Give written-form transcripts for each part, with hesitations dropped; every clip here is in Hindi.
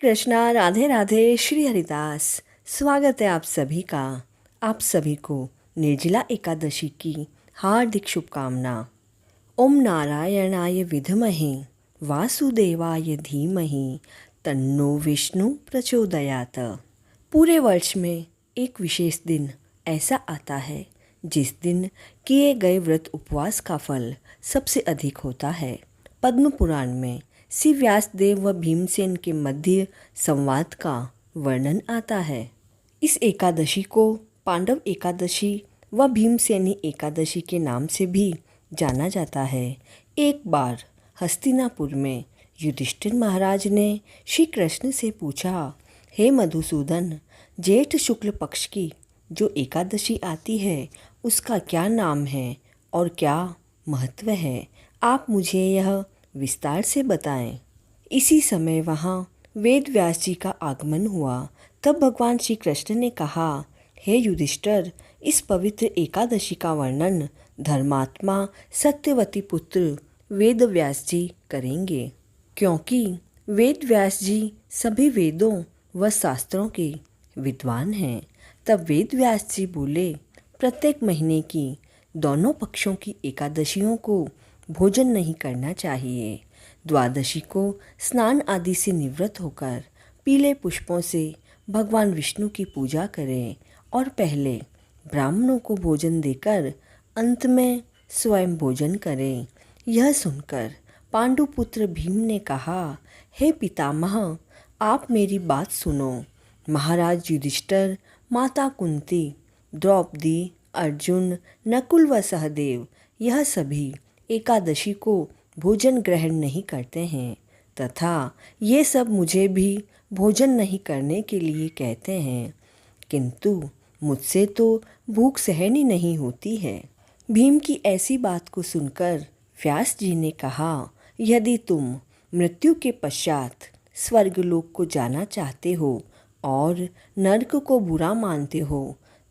कृष्णा, राधे राधे, श्री हरिदास। स्वागत है आप सभी का। आप सभी को निर्जला एकादशी की हार्दिक शुभकामना। ओम नारायणाय विद्महे वासुदेवाय धीमहि तन्नो विष्णु प्रचोदयात्। पूरे वर्ष में एक विशेष दिन ऐसा आता है जिस दिन किए गए व्रत उपवास का फल सबसे अधिक होता है। पद्म पुराण में श्री व्यासदेव व भीमसेन के मध्य संवाद का वर्णन आता है। इस एकादशी को पांडव एकादशी व भीमसेनी एकादशी के नाम से भी जाना जाता है। एक बार हस्तिनापुर में युधिष्ठिर महाराज ने श्री कृष्ण से पूछा, हे मधुसूदन, जेठ शुक्ल पक्ष की जो एकादशी आती है उसका क्या नाम है और क्या महत्व है? आप मुझे यह विस्तार से बताएं। इसी समय वहाँ वेद व्यास जी का आगमन हुआ। तब भगवान श्री कृष्ण ने कहा, हे युधिष्ठिर, इस पवित्र एकादशी का वर्णन धर्मात्मा सत्यवती पुत्र वेद व्यास जी करेंगे, क्योंकि वेद व्यास जी सभी वेदों व शास्त्रों के विद्वान हैं। तब वेद व्यास जी बोले, प्रत्येक महीने की दोनों पक्षों की एकादशियों को भोजन नहीं करना चाहिए। द्वादशी को स्नान आदि से निवृत्त होकर पीले पुष्पों से भगवान विष्णु की पूजा करें और पहले ब्राह्मणों को भोजन देकर अंत में स्वयं भोजन करें। यह सुनकर पांडुपुत्र भीम ने कहा, हे पितामह, आप मेरी बात सुनो। महाराज युधिष्ठिर, माता कुंती, द्रौपदी, अर्जुन, नकुल व सहदेव यह सभी एकादशी को भोजन ग्रहण नहीं करते हैं तथा ये सब मुझे भी भोजन नहीं करने के लिए कहते हैं, किंतु मुझसे तो भूख सहन ही नहीं होती है। भीम की ऐसी बात को सुनकर व्यास जी ने कहा, यदि तुम मृत्यु के पश्चात स्वर्गलोक को जाना चाहते हो और नरक को बुरा मानते हो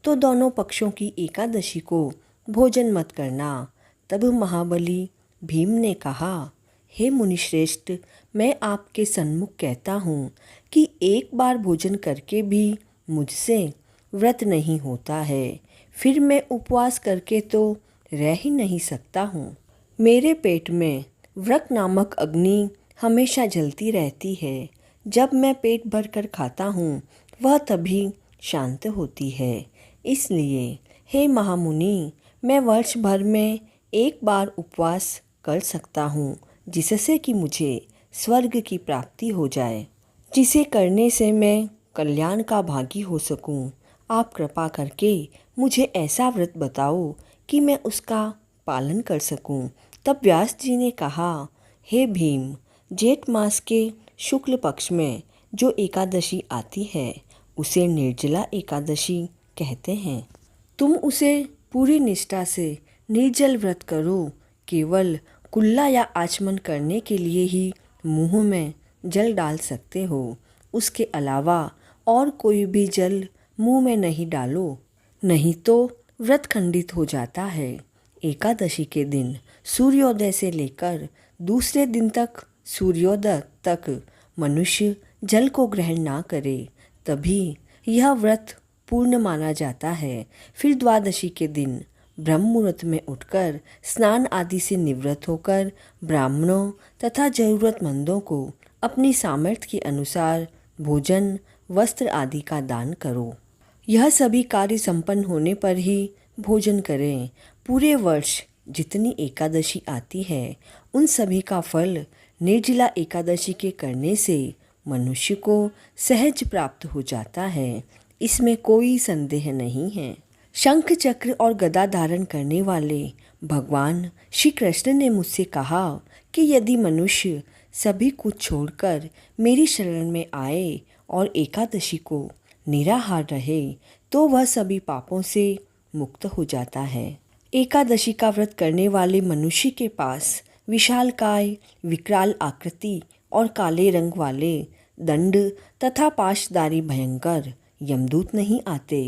तो दोनों पक्षों की एकादशी को भोजन मत करना। तब महाबली भीम ने कहा, हे मुनिश्रेष्ठ, मैं आपके सन्मुख कहता हूँ कि एक बार भोजन करके भी मुझसे व्रत नहीं होता है, फिर मैं उपवास करके तो रह ही नहीं सकता हूँ। मेरे पेट में व्रत नामक अग्नि हमेशा जलती रहती है। जब मैं पेट भर कर खाता हूँ वह तभी शांत होती है। इसलिए हे महामुनि, मैं वर्ष भर में एक बार उपवास कर सकता हूँ, जिससे कि मुझे स्वर्ग की प्राप्ति हो जाए, जिसे करने से मैं कल्याण का भागी हो सकूँ। आप कृपा करके मुझे ऐसा व्रत बताओ कि मैं उसका पालन कर सकूँ। तब व्यास जी ने कहा, हे भीम, जेठ मास के शुक्ल पक्ष में जो एकादशी आती है उसे निर्जला एकादशी कहते हैं। तुम उसे पूरी निष्ठा से निर्जल व्रत करो। केवल कुल्ला या आचमन करने के लिए ही मुंह में जल डाल सकते हो। उसके अलावा और कोई भी जल मुंह में नहीं डालो, नहीं तो व्रत खंडित हो जाता है। एकादशी के दिन सूर्योदय से लेकर दूसरे दिन तक सूर्योदय तक मनुष्य जल को ग्रहण ना करे, तभी यह व्रत पूर्ण माना जाता है। फिर द्वादशी के दिन ब्रह्म मुहूर्त में उठकर स्नान आदि से निवृत्त होकर ब्राह्मणों तथा जरूरतमंदों को अपनी सामर्थ्य के अनुसार भोजन, वस्त्र आदि का दान करो। यह सभी कार्य संपन्न होने पर ही भोजन करें। पूरे वर्ष जितनी एकादशी आती है उन सभी का फल निर्जला एकादशी के करने से मनुष्य को सहज प्राप्त हो जाता है, इसमें कोई संदेह नहीं है। शंख चक्र और गदा धारण करने वाले भगवान श्री कृष्ण ने मुझसे कहा कि यदि मनुष्य सभी कुछ छोड़कर मेरी शरण में आए और एकादशी को निराहार रहे तो वह सभी पापों से मुक्त हो जाता है। एकादशी का व्रत करने वाले मनुष्य के पास विशालकाय, विकराल आकृति और काले रंग वाले दंड तथा पाशधारी भयंकर यमदूत नहीं आते।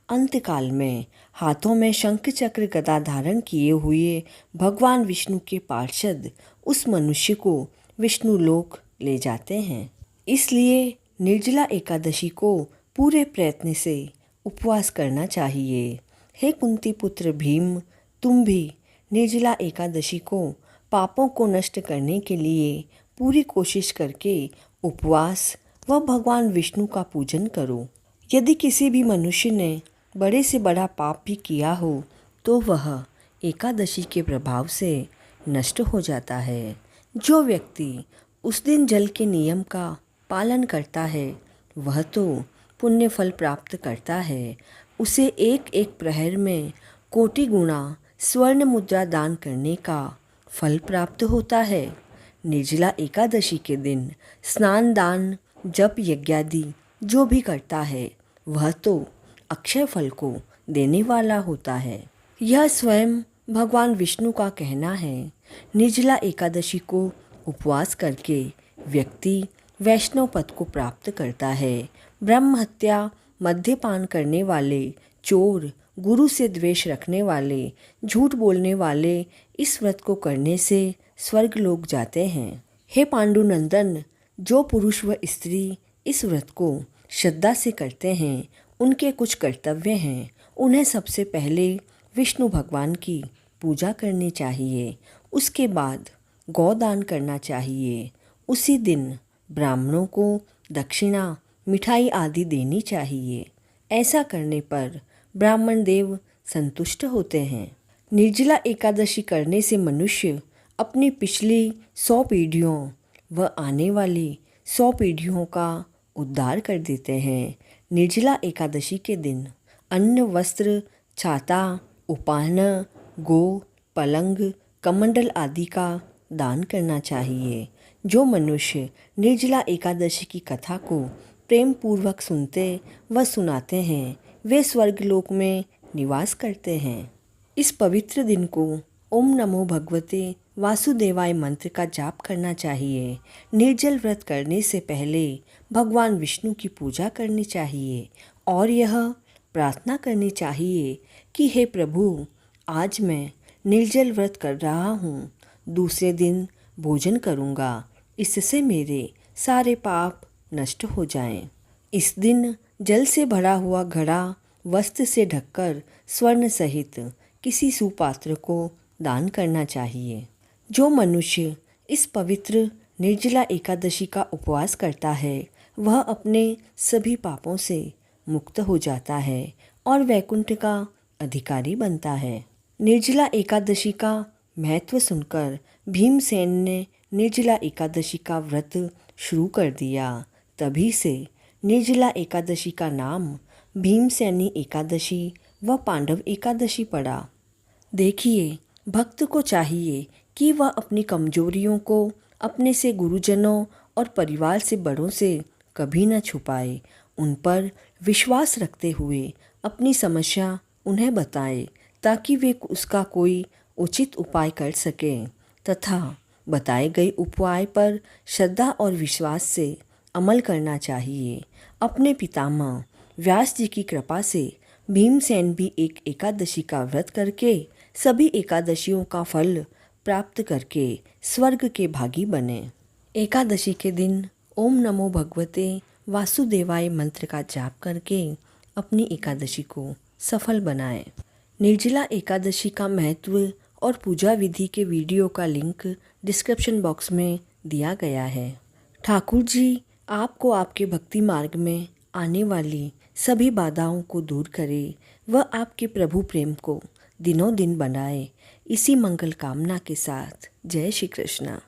अंतकाल में हाथों में शंख चक्र गदा धारण किए हुए भगवान विष्णु के पार्षद उस मनुष्य को विष्णु लोक ले जाते हैं। इसलिए निर्जला एकादशी को पूरे प्रयत्न से उपवास करना चाहिए। हे कुंती पुत्र भीम, तुम भी निर्जला एकादशी को पापों को नष्ट करने के लिए पूरी कोशिश करके उपवास व भगवान विष्णु का पूजन करो। यदि किसी भी मनुष्य ने बड़े से बड़ा पाप भी किया हो तो वह एकादशी के प्रभाव से नष्ट हो जाता है। जो व्यक्ति उस दिन जल के नियम का पालन करता है वह तो पुण्य फल प्राप्त करता है। उसे एक एक प्रहर में कोटि गुणा स्वर्ण मुद्रा दान करने का फल प्राप्त होता है। निर्जला एकादशी के दिन स्नान, दान, जप, यज्ञादि जो भी करता है वह तो अक्षय फल को देने वाला होता है। यह स्वयं भगवान विष्णु का कहना है। निर्जला एकादशी को उपवास करके व्यक्ति वैष्णव पद को प्राप्त करता है। ब्रह्म हत्या, मद्यपान करने वाले, चोर, गुरु से द्वेष रखने वाले, झूठ बोलने वाले इस व्रत को करने से स्वर्ग लोक जाते हैं। हे पांडुनंदन, जो पुरुष व स्त्री इस व्रत को श्रद्धा से करते हैं उनके कुछ कर्तव्य हैं। उन्हें सबसे पहले विष्णु भगवान की पूजा करनी चाहिए। उसके बाद गौदान करना चाहिए। उसी दिन ब्राह्मणों को दक्षिणा, मिठाई आदि देनी चाहिए। ऐसा करने पर ब्राह्मण देव संतुष्ट होते हैं। निर्जला एकादशी करने से मनुष्य अपनी पिछली 100 पीढ़ियों व आने वाली 100 पीढ़ियों का उद्धार कर देते हैं। निर्जला एकादशी के दिन अन्न, वस्त्र, छाता, उपाहना, गो, पलंग, कमंडल आदि का दान करना चाहिए। जो मनुष्य निर्जला एकादशी की कथा को प्रेम पूर्वक सुनते व सुनाते हैं वे स्वर्गलोक में निवास करते हैं। इस पवित्र दिन को ओम नमो भगवते वासुदेवाय मंत्र का जाप करना चाहिए। निर्जल व्रत करने से पहले भगवान विष्णु की पूजा करनी चाहिए और यह प्रार्थना करनी चाहिए कि हे प्रभु, आज मैं निर्जल व्रत कर रहा हूँ, दूसरे दिन भोजन करूँगा, इससे मेरे सारे पाप नष्ट हो जाएं। इस दिन जल से भरा हुआ घड़ा वस्त्र से ढककर स्वर्ण सहित किसी सुपात्र को दान करना चाहिए। जो मनुष्य इस पवित्र निर्जला एकादशी का उपवास करता है वह अपने सभी पापों से मुक्त हो जाता है और वैकुंठ का अधिकारी बनता है। निर्जला एकादशी का महत्व सुनकर भीमसेन ने निर्जला एकादशी का व्रत शुरू कर दिया। तभी से निर्जला एकादशी का नाम भीमसेनी एकादशी व पांडव एकादशी पड़ा। देखिए, भक्त को चाहिए कि वह अपनी कमजोरियों को अपने से गुरुजनों और परिवार से बड़ों से कभी न छुपाए। उन पर विश्वास रखते हुए अपनी समस्या उन्हें बताए ताकि वे उसका कोई उचित उपाय कर सकें तथा बताए गए उपाय पर श्रद्धा और विश्वास से अमल करना चाहिए। अपने पितामह व्यास जी की कृपा से भीमसेन भी एक एकादशी का व्रत करके सभी एकादशियों का फल प्राप्त करके स्वर्ग के भागी बने। एकादशी के दिन ओम नमो भगवते वासुदेवाय मंत्र का जाप करके अपनी एकादशी को सफल बनाएं। निर्जला एकादशी का महत्व और पूजा विधि के वीडियो का लिंक डिस्क्रिप्शन बॉक्स में दिया गया है। ठाकुर जी आपको आपके भक्ति मार्ग में आने वाली सभी बाधाओं को दूर करे व आपके प्रभु प्रेम को दिनों दिन बनाए। इसी मंगल कामना के साथ जय श्री कृष्णा।